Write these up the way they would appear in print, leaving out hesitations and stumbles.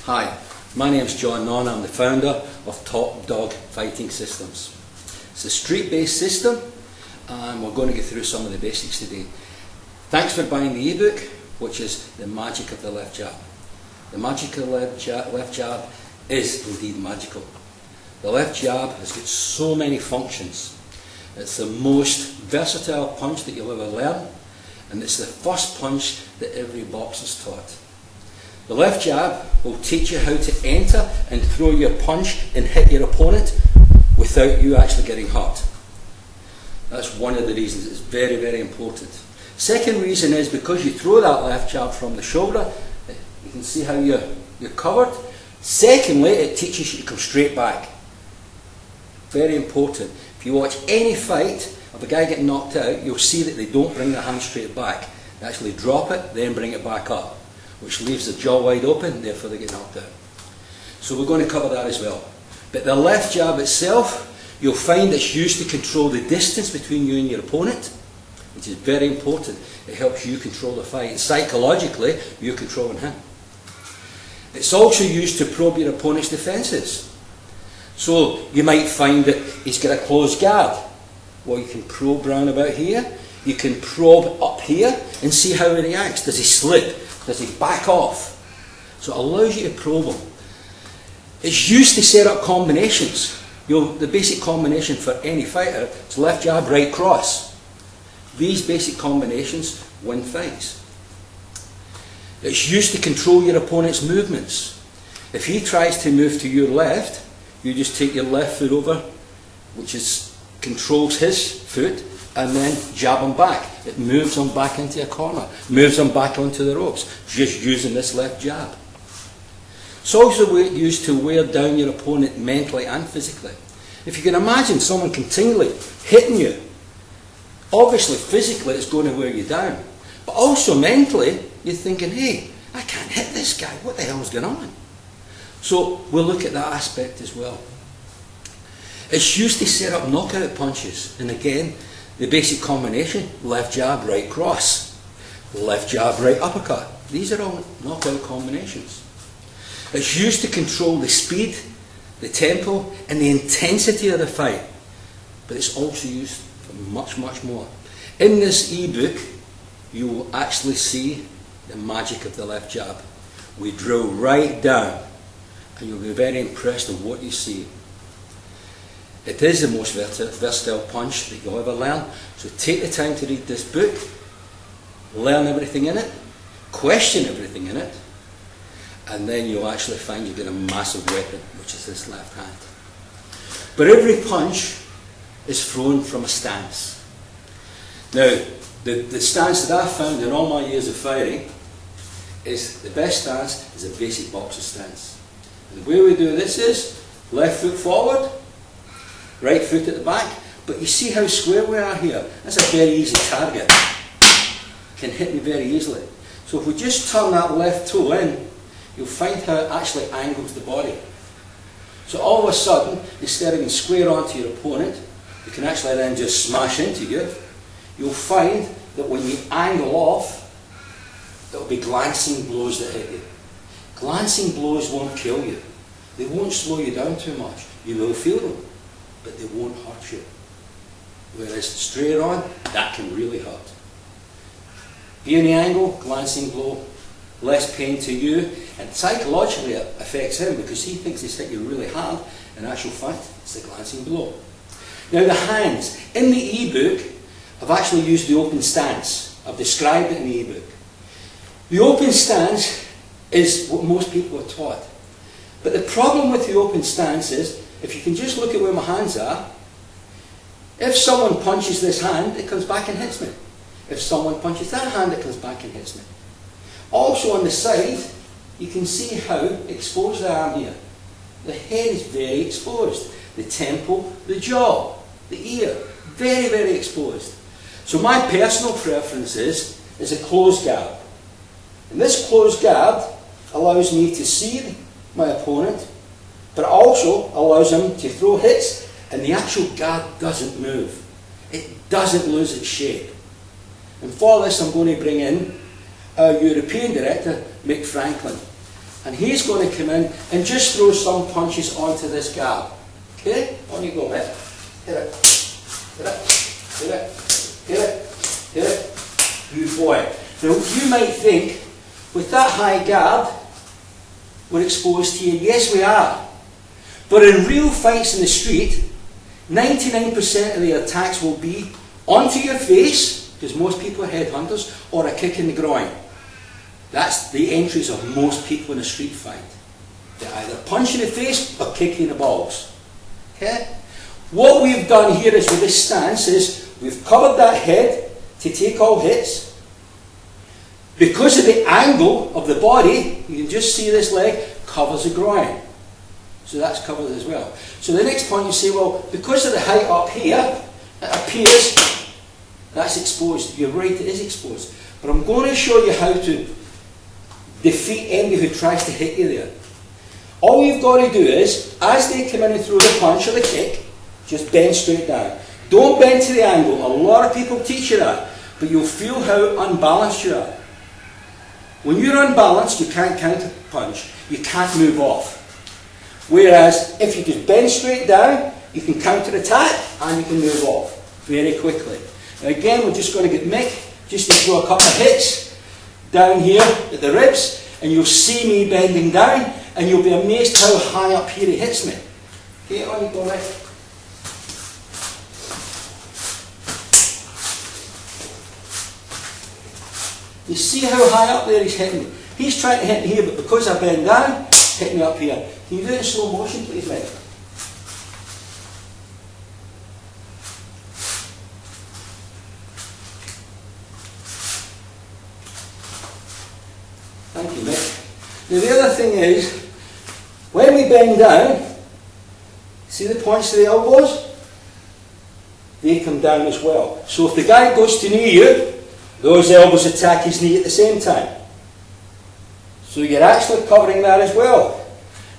Hi, my name's John Nunn. I'm the founder of Top Dog Fighting Systems. It's a street-based system and we're going to go through some of the basics today. Thanks for buying the ebook, which is The Magic of the Left Jab. The magic of the left jab is indeed magical. The left jab has got so many functions. It's the most versatile punch that you'll ever learn, and it's the first punch that every boxer's taught. The left jab will teach you how to enter and throw your punch and hit your opponent without you actually getting hurt. That's one of the reasons it's very, very important. Second reason is because you throw that left jab from the shoulder, you can see how you're covered. Secondly, it teaches you to come straight back. Very important. If you watch any fight of a guy getting knocked out, you'll see that they don't bring their hand straight back. They actually drop it, then bring it back up, which leaves the jaw wide open, therefore they get knocked out. So we're going to cover that as well. But the left jab itself, you'll find it's used to control the distance between you and your opponent, which is very important. It helps you control the fight. Psychologically, you're controlling him. It's also used to probe your opponent's defences. So you might find that he's got a closed guard. Well, you can probe round about here. You can probe up here and see how he reacts. Does he slip? Does he back off? So it allows you to probe him. It's used to set up combinations. The basic combination for any fighter is left jab, right cross. These basic combinations win fights. It's used to control your opponent's movements. If he tries to move to your left, you just take your left foot over, which controls his foot, and then jab him back. It moves him back into a corner, moves him back onto the ropes, just using this left jab. It's also used to wear down your opponent mentally and physically. If you can imagine someone continually hitting you, obviously physically it's going to wear you down, but also mentally you're thinking, hey, I can't hit this guy, what the hell's going on? So we'll look at that aspect as well. It's used to set up knockout punches, and again, the basic combination, left jab, right cross, left jab, right uppercut. These are all knockout combinations. It's used to control the speed, the tempo, and the intensity of the fight, but it's also used for much, much more. In this ebook, you will actually see the magic of the left jab. We drill right down, and you'll be very impressed with what you see. It is the most versatile punch that you'll ever learn. So take the time to read this book, learn everything in it, question everything in it, and then you'll actually find you get a massive weapon, which is this left hand. But every punch is thrown from a stance. Now, the stance that I've found in all my years of fighting is the best stance is a basic boxer stance. And the way we do this is left foot forward, right foot at the back, but you see how square we are here? That's a very easy target. Can hit me very easily. So if we just turn that left toe in, you'll find how it actually angles the body. So all of a sudden, instead of being square onto your opponent, you can actually then just smash into you. You'll find that when you angle off, there'll be glancing blows that hit you. Glancing blows won't kill you. They won't slow you down too much. You will feel them, but they won't hurt you. Whereas straight on, that can really hurt. Be in the angle, glancing blow, less pain to you, and psychologically it affects him because he thinks he's hit you really hard. In actual fact, it's a glancing blow. Now the hands. In the ebook, I've actually used the open stance. I've described it in the ebook. The open stance is what most people are taught. But the problem with the open stance is, if you can just look at where my hands are, if someone punches this hand, it comes back and hits me. If someone punches that hand, it comes back and hits me. Also on the side, you can see how exposed I am here. The head is very exposed. The temple, the jaw, the ear, very, very exposed. So my personal preference is a closed guard. And this closed guard allows me to see my opponent, but also allows him to throw hits, and the actual guard doesn't move. It doesn't lose its shape. And for this I'm going to bring in our European director, Mick Franklin. And he's going to come in and just throw some punches onto this gap. Okay? On you go, mate. Hit it. Hit it. Hit it. Hit it. Hit it. Good boy. Now, you might think, with that high guard, we're exposed here. Yes, we are. But in real fights in the street, 99% of the attacks will be onto your face, because most people are headhunters, or a kick in the groin. That's the entries of most people in a street fight. They either punch in the face or kick you in the balls. Okay? What we've done here is, with this stance, is we've covered that head to take all hits. Because of the angle of the body, you can just see this leg covers the groin. So that's covered as well. So the next point you say, well, because of the height up here, it appears that's exposed. You're right, it is exposed. But I'm going to show you how to defeat anybody who tries to hit you there. All you've got to do is, as they come in and throw the punch or the kick, just bend straight down. Don't bend to the angle. A lot of people teach you that, but you'll feel how unbalanced you are. When you're unbalanced, you can't counter punch. You can't move off. Whereas, if you just bend straight down, you can counter attack and you can move off very quickly. Now again, we're just going to get Mick just to throw a couple of hits down here at the ribs, and you'll see me bending down, and you'll be amazed how high up here he hits me. Okay, on you go, Mick. You see how high up there he's hitting me? He's trying to hit me here, but because I bend down, hit me up here. Can you do it in slow motion, please, Mick? Thank you, Mick. Now the other thing is, when we bend down, see the points of the elbows? They come down as well. So if the guy goes to knee you, those elbows attack his knee at the same time. So you're actually covering that as well.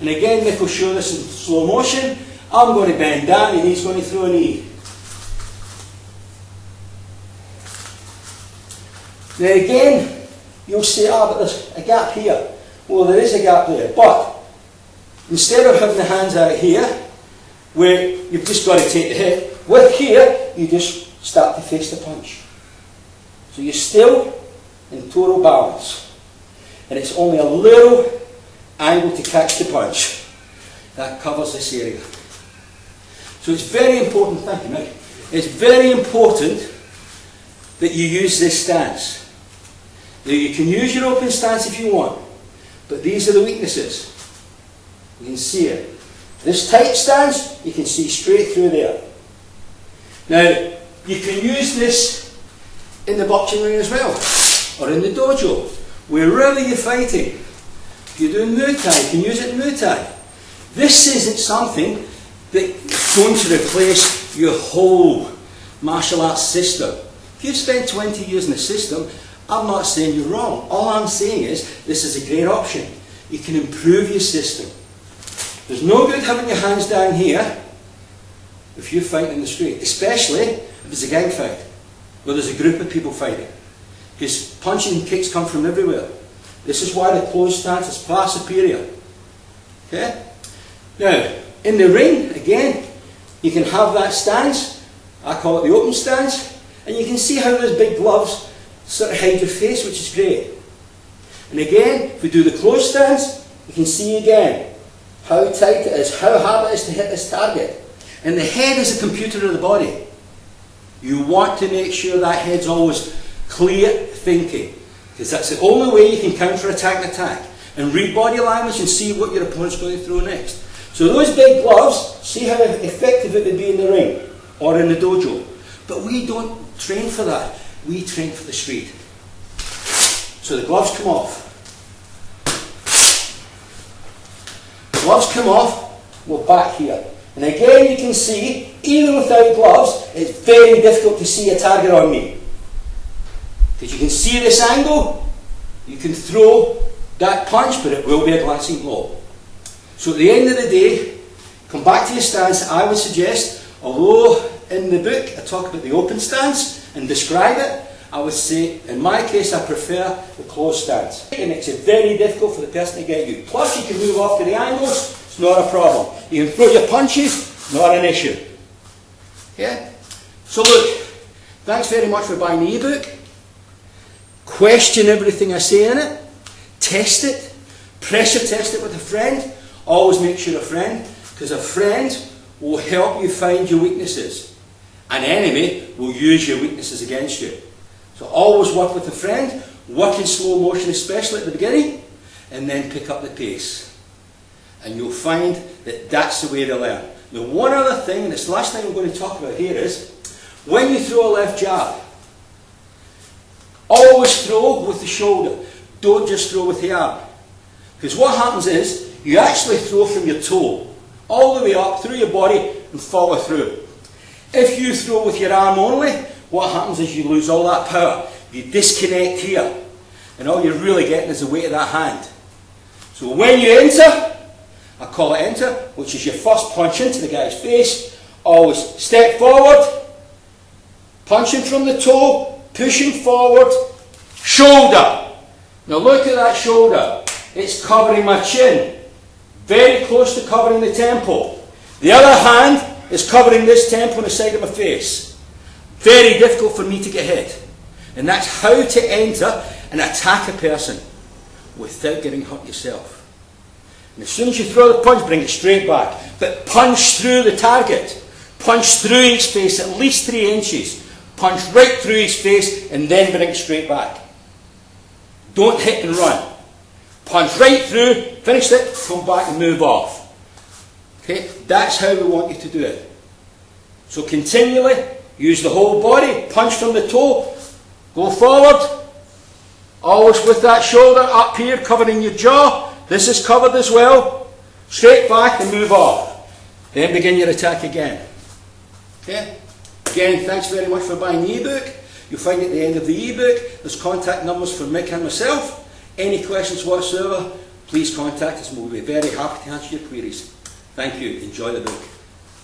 And again, Mick will show this in slow motion. I'm going to bend down and he's going to throw a knee. Now again, you'll say, but there's a gap here. Well, there is a gap there. But instead of having the hands out here, where you've just got to take the hit, with here, you just start to face the punch. So you're still in total balance. And it's only a little angle to catch the punch. That covers this area. So it's very important, thank you, Mick. It's very important that you use this stance. Now you can use your open stance if you want, but these are the weaknesses. You can see it. This tight stance, you can see straight through there. Now, you can use this in the boxing ring as well, or in the dojo, wherever you're fighting. If you're doing Muay Thai, you can use it in Muay Thai. This isn't something that's going to replace your whole martial arts system. If you've spent 20 years in the system, I'm not saying you're wrong. All I'm saying is, this is a great option. You can improve your system. There's no good having your hands down here if you're fighting in the street, especially if it's a gang fight, where there's a group of people fighting. Because punching and kicks come from everywhere. This is why the closed stance is far superior. Okay? Now, in the ring, again, you can have that stance. I call it the open stance. And you can see how those big gloves sort of hide your face, which is great. And again, if we do the closed stance, you can see again how tight it is, how hard it is to hit this target. And the head is a computer of the body. You want to make sure that head's always clear thinking, because that's the only way you can counter-attack an attack and read body language and see what your opponent's going to throw next. So those big gloves, see how effective it would be in the ring or in the dojo. But we don't train for that. We train for the street. So the gloves come off. The gloves come off, we're back here. And again you can see, even without gloves, it's very difficult to see a target on me. Because you can see this angle, you can throw that punch, but it will be a glancing blow. So at the end of the day, come back to your stance. I would suggest, although in the book I talk about the open stance and describe it, I would say, in my case, I prefer the closed stance. It makes it very difficult for the person to get you. Plus, you can move off to the angles, it's not a problem. You can throw your punches, not an issue. Okay? So look, thanks very much for buying the ebook. Question everything I say in it. Test it. Pressure test it with a friend. Always make sure a friend, because a friend will help you find your weaknesses. An enemy will use your weaknesses against you. So always work with a friend, work in slow motion, especially at the beginning, and then pick up the pace. And you'll find that that's the way to learn. Now, one other thing, and this last thing I'm going to talk about here is, when you throw a left jab, always throw with the shoulder. Don't just throw with the arm. Because what happens is, you actually throw from your toe, all the way up through your body and follow through. If you throw with your arm only, what happens is you lose all that power. You disconnect here. And all you're really getting is the weight of that hand. So when you enter, I call it enter, which is your first punch into the guy's face. Always step forward, punching from the toe, pushing forward, shoulder. Now look at that shoulder. It's covering my chin. Very close to covering the temple. The other hand is covering this temple on the side of my face. Very difficult for me to get hit. And that's how to enter and attack a person without getting hurt yourself. And as soon as you throw the punch, bring it straight back. But punch through the target. Punch through his face at least 3 inches. Punch right through his face and then bring it straight back. Don't hit and run. Punch right through, finish it, come back and move off. Okay, that's how we want you to do it. So continually, use the whole body, punch from the toe, go forward, always with that shoulder up here covering your jaw. This is covered as well. Straight back and move off. Then begin your attack again. Okay? Again, thanks very much for buying the ebook. You'll find at the end of the ebook, there's contact numbers for Mick and myself. Any questions whatsoever, please contact us and we'll be very happy to answer your queries. Thank you. Enjoy the book.